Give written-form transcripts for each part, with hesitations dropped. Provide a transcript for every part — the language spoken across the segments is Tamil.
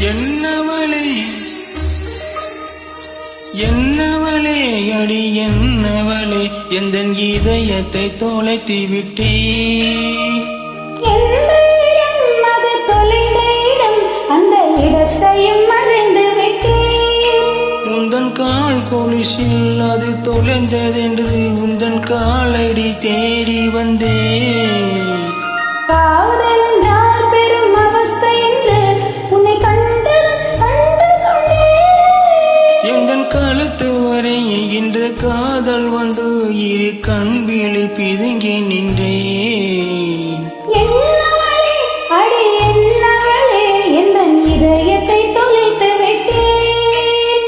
என்னவளே என்னவளே அடி என்னவளே எந்தன் இதயத்தை தொலைத்து விட்டே உந்தன் கால் கொலுசில் அது தொலைந்ததென்று உந்தன் காலடி தேடி வந்தே கழுத்து வரை இன்று காதல் வந்து இரு கண்விழி பிதுங்கி நின்றே இதயத்தை தொலைத்து விட்டேன்.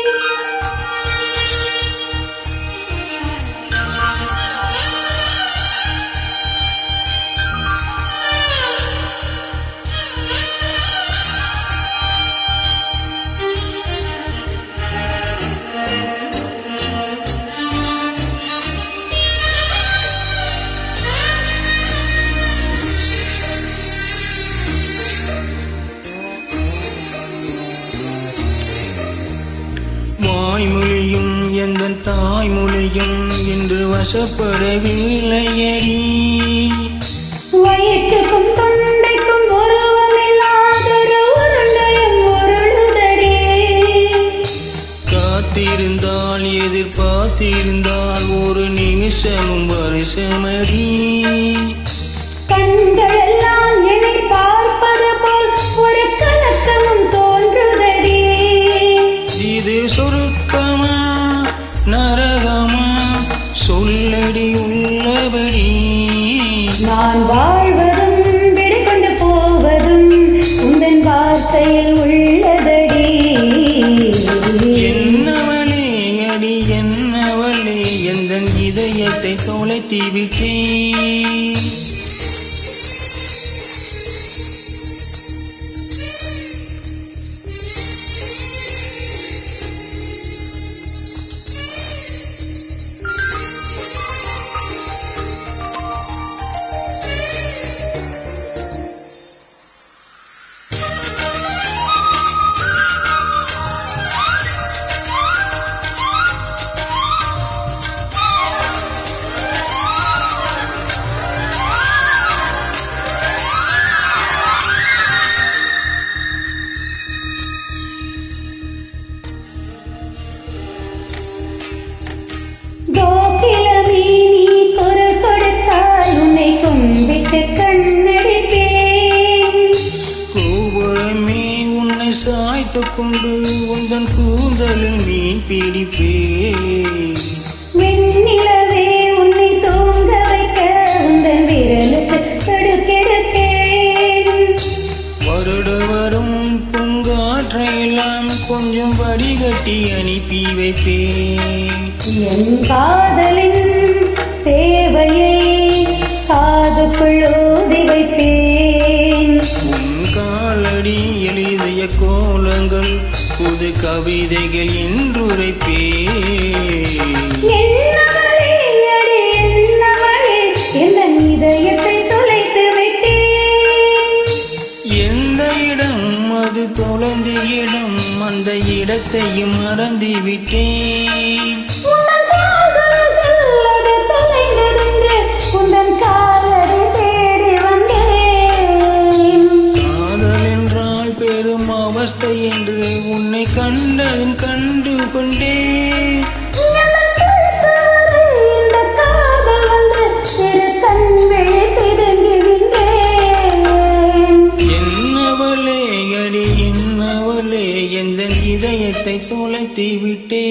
வாய்மொழியும் எந்தன் தாய்மொழியும் இன்று வசப்படவில்லையடி வயிற்றுக்கும் தொண்டைக்கும் உருவமில்லாதொரு உருண்டையும் உருளுதடி காத்திருந்தால் எதிர்பார்த்திருந்தால் ஒரு நிமிஷமும் வருஷமடி கண்களெல்லாம் என்னை பார்ப்பது போல் ஒரு கலக்கமும் தோன்றுதடி இது சொருக்கமா நரகமா சொல்லடி உள்ளபடி நான் வாழ்வதும் விடைகொண்டு போவதும் உந்தன் வார்த்தையில் உள்ளதடி என்னவளே அடி என்னவளே எந்தன் இதயத்தை தொலைத்து விட்டே சாய்த்துக் கொண்டு உந்தன் கூந்தலில் மீன் பிடிப்பே வெண்ணிலவே உன்னை தூங்க வைக்க உந்தன் விரலுக்கு தடுக்கெடுப்பேன் வருட வரும் பூங்காற்றையெல்லாம் கொஞ்சம் வடிகட்டி அனுப்பி வைப்பேன் என் காதலின் தேவையை காதுக்குள் ஊதி வைப்பேன் உன் காலடி எழுதிய கோலங்கள் புது கவிதைகள் என்றுரைப்பே இதயத்தை தொலைத்து விட்டேன் எந்த இடம் அது தொலைந்த இடம் அந்த இடத்தையும் மறந்து விட்டேன் அவஸ்தை என்று உன்னை கண்டதும் கண்டு கொண்டே என்னவளே அடி என்னவளே எந்த இதயத்தை தொலைத்து விட்டே